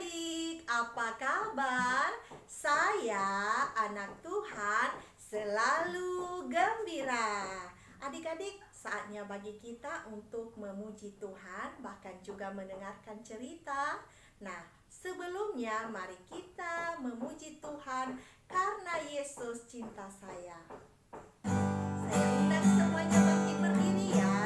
adik-adik, apa kabar? Saya anak Tuhan selalu gembira. Adik-adik, saatnya bagi kita untuk memuji Tuhan, bahkan juga mendengarkan cerita. Nah, sebelumnya mari kita memuji Tuhan karena Yesus cinta saya. Saya undang semuanya bangkit berdiri ya.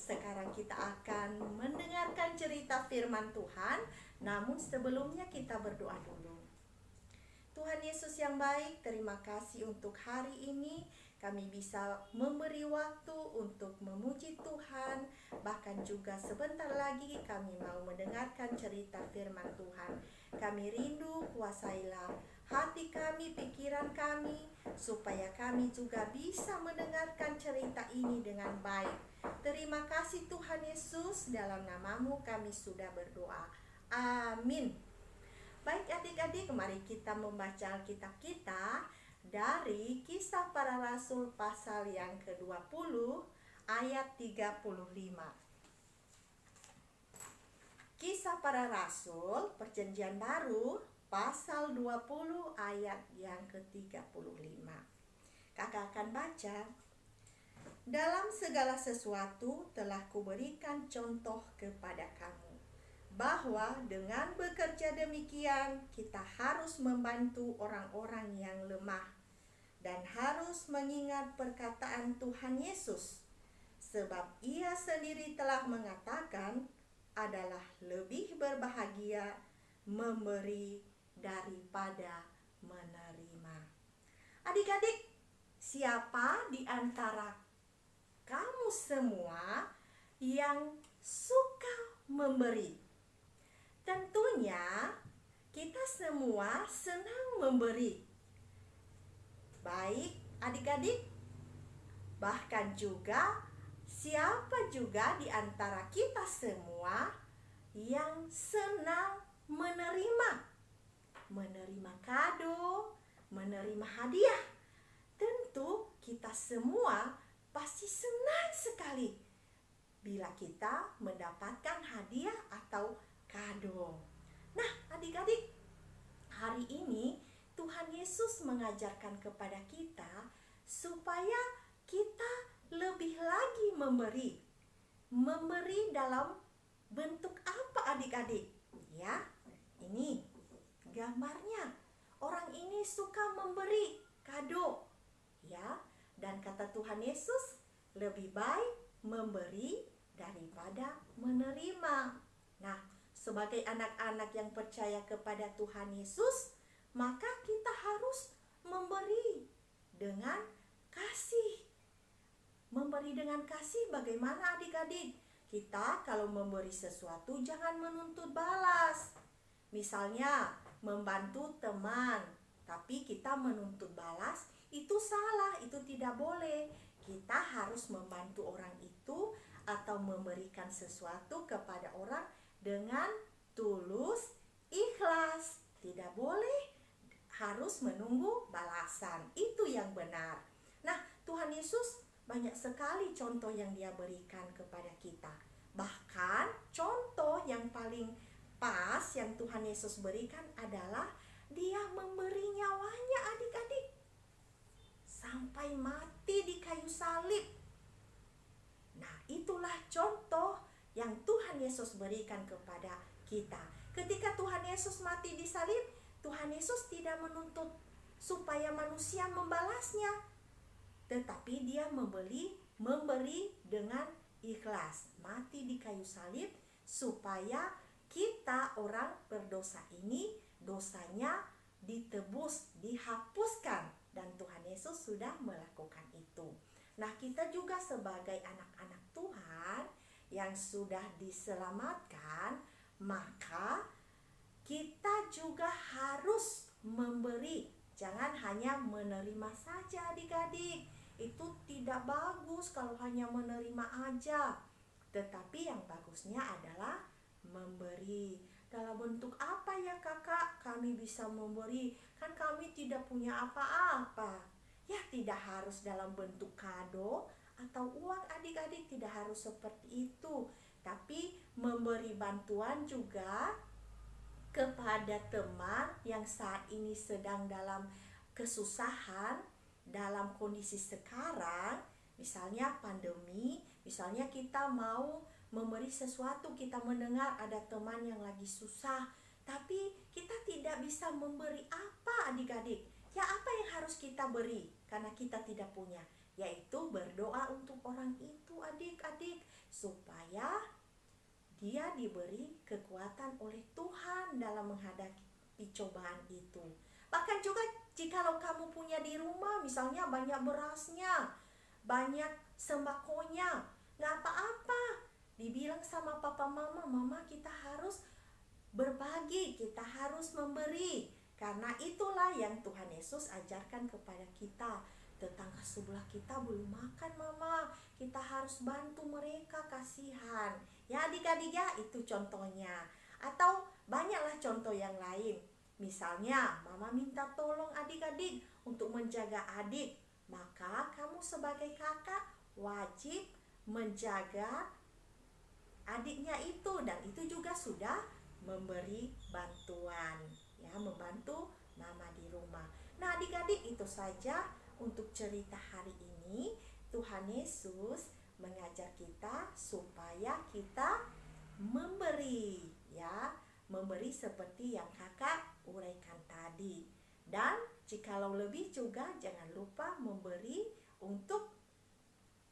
Sekarang kita akan mendengarkan cerita firman Tuhan. Namun sebelumnya kita berdoa dulu. Tuhan Yesus yang baik, terima kasih untuk hari ini kami bisa memberi waktu untuk memuji Tuhan. Bahkan juga sebentar lagi kami mau mendengarkan cerita firman Tuhan. Kami rindu, kuasailah hati kami, pikiran kami, supaya kami juga bisa mendengarkan cerita ini dengan baik. Terima kasih Tuhan Yesus, dalam namamu kami sudah berdoa. Amin. Baik adik-adik, mari kita membaca Alkitab kita dari Kisah Para Rasul pasal yang ke-20 ayat 35. Kisah Para Rasul Perjanjian Baru pasal 20 ayat yang ke-35. Kakak akan baca. Dalam segala sesuatu telah kuberikan contoh kepada kamu, bahwa dengan bekerja demikian kita harus membantu orang-orang yang lemah dan harus mengingat perkataan Tuhan Yesus, sebab Ia sendiri telah mengatakan adalah lebih berbahagia memberi daripada menerima. Adik-adik, siapa di antara kamu semua yang suka memberi? Tentunya kita semua senang memberi. Baik adik-adik, bahkan juga siapa juga di antara kita semua yang senang menerima kado, menerima hadiah. Tentu kita semua pasti senang sekali bila kita mendapatkan hadiah atau kado. Nah, adik-adik, hari ini Tuhan Yesus mengajarkan kepada kita supaya kita lebih lagi memberi. Memberi dalam bentuk apa adik-adik? Ya, ini gambarnya. Orang ini suka memberi kado. Ya, dan kata Tuhan Yesus, lebih baik memberi daripada menerima. Nah, sebagai anak-anak yang percaya kepada Tuhan Yesus, maka kita harus memberi dengan kasih. Memberi dengan kasih bagaimana adik-adik? Kita kalau memberi sesuatu jangan menuntut balas. Misalnya membantu teman, tapi kita menuntut balas, itu salah, itu tidak boleh. Kita harus membantu orang itu atau memberikan sesuatu kepada orang dengan tulus, ikhlas. Tidak boleh harus menunggu balasan. Itu yang benar. Nah, Tuhan Yesus banyak sekali contoh yang Dia berikan kepada kita. Bahkan contoh yang paling pas yang Tuhan Yesus berikan adalah Dia memberi nyawanya adik-adik, sampai mati di kayu salib. Nah, itulah contoh yang Tuhan Yesus berikan kepada kita. Ketika Tuhan Yesus mati di salib, Tuhan Yesus tidak menuntut supaya manusia membalasnya, tetapi dia memberi dengan ikhlas, mati di kayu salib supaya kita orang berdosa ini dosanya ditebus, dihapuskan, dan Tuhan Yesus sudah melakukan itu. Nah, kita juga sebagai anak-anak Tuhan yang sudah diselamatkan, maka kita juga harus memberi. Jangan hanya menerima saja adik-adik. Itu tidak bagus kalau hanya menerima aja. Tetapi yang bagusnya adalah memberi. Dalam bentuk apa ya kakak kami bisa memberi? Kan kami tidak punya apa-apa. Ya, tidak harus dalam bentuk kado atau uang adik-adik, tidak harus seperti itu. Tapi memberi bantuan juga kepada teman yang saat ini sedang dalam kesusahan, dalam kondisi sekarang, misalnya pandemi, misalnya kita mau memberi sesuatu, kita mendengar ada teman yang lagi susah, tapi kita tidak bisa memberi apa adik-adik. Ya, apa yang harus kita beri karena kita tidak punya? Yaitu berdoa untuk orang itu adik-adik, supaya dia diberi kekuatan oleh Tuhan dalam menghadapi cobaan itu. Bahkan juga jikalau kamu punya di rumah, misalnya banyak berasnya, banyak sembakonya, gak apa-apa. Dibilang sama papa mama, mama kita harus berbagi, kita harus memberi. Karena itulah yang Tuhan Yesus ajarkan kepada kita. Tetangga sebelah kita belum makan mama, kita harus bantu mereka, kasihan. Ya adik-adik ya, itu contohnya. Atau banyaklah contoh yang lain. Misalnya mama minta tolong adik-adik untuk menjaga adik, maka kamu sebagai kakak wajib menjaga adiknya itu, dan itu juga sudah memberi bantuan, ya, membantu mama di rumah. Nah adik-adik, itu saja untuk cerita hari ini. Tuhan Yesus mengajar kita supaya kita memberi, ya, memberi seperti yang kakak uraikan tadi. Dan jikalau lebih juga jangan lupa memberi untuk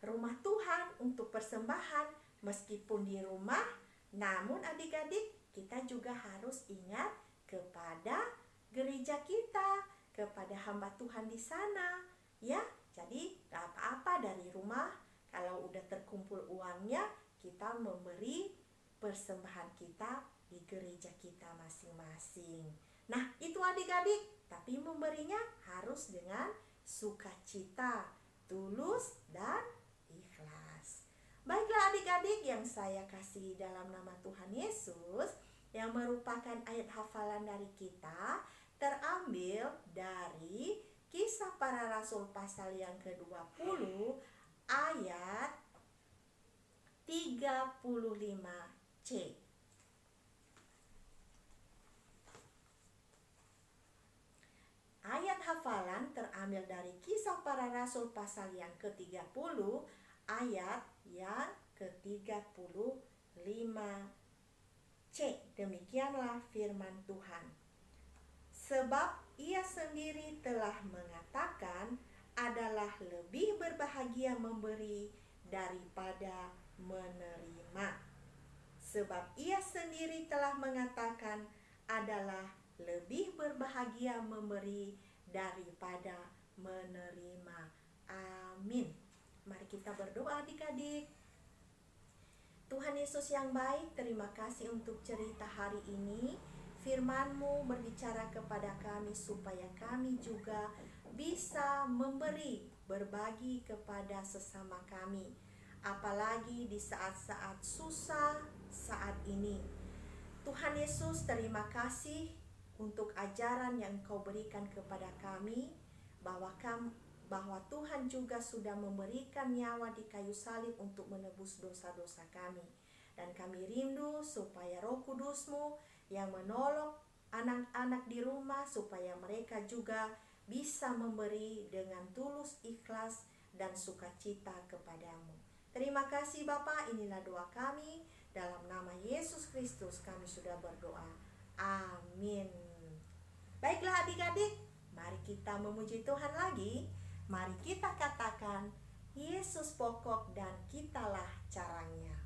rumah Tuhan, untuk persembahan. Meskipun di rumah, namun adik-adik, kita juga harus ingat kepada gereja kita, kepada hamba Tuhan di sana, ya. Jadi gak apa-apa dari rumah, kalau udah terkumpul uangnya, kita memberi persembahan kita di gereja kita masing-masing. Nah itu adik-adik, tapi memberinya harus dengan sukacita, tulus dan ikhlas. Baiklah adik-adik yang saya kasih dalam nama Tuhan Yesus, yang merupakan ayat hafalan dari kita, terambil dari Kisah Para Rasul pasal yang ke-20 ayat 35C. Ayat hafalan terambil dari Kisah Para Rasul pasal yang ke-30 ayat yang ke-35C. Demikianlah firman Tuhan. Sebab ia sendiri telah mengatakan, adalah lebih berbahagia memberi daripada menerima. Sebab ia sendiri telah mengatakan, adalah lebih berbahagia memberi daripada menerima. Amin. Mari kita berdoa adik-adik. Tuhan Yesus yang baik, terima kasih untuk cerita hari ini. Firman-Mu berbicara kepada kami supaya kami juga bisa memberi, berbagi kepada sesama kami. Apalagi di saat-saat susah saat ini. Tuhan Yesus, terima kasih untuk ajaran yang Engkau berikan kepada kami, bahwa Tuhan juga sudah memberikan nyawa di kayu salib untuk menebus dosa-dosa kami. Dan kami rindu supaya Roh Kudus-Mu yang menolong anak-anak di rumah, supaya mereka juga bisa memberi dengan tulus, ikhlas, dan sukacita kepadamu. Terima kasih Bapa, inilah doa kami. Dalam nama Yesus Kristus kami sudah berdoa. Amin. Baiklah adik-adik, mari kita memuji Tuhan lagi, mari kita katakan, Yesus pokok dan kitalah caranya.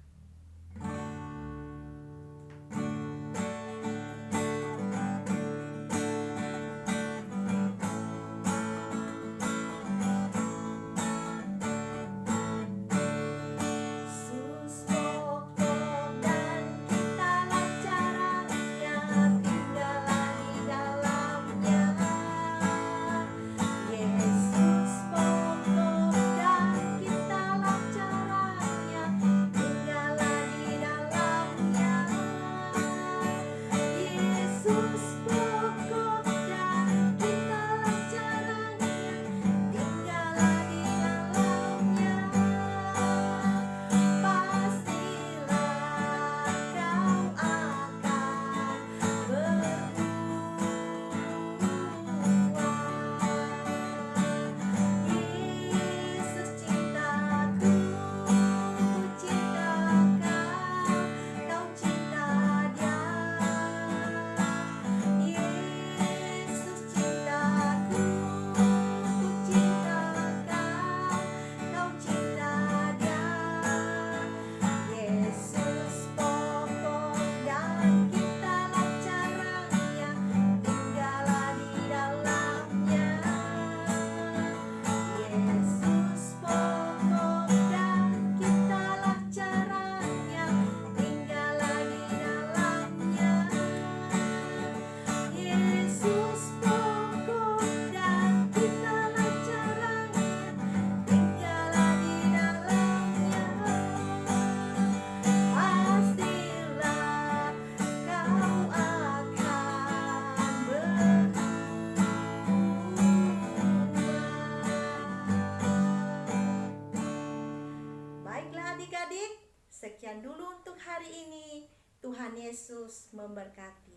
Adik-adik, sekian dulu untuk hari ini. Tuhan Yesus memberkati.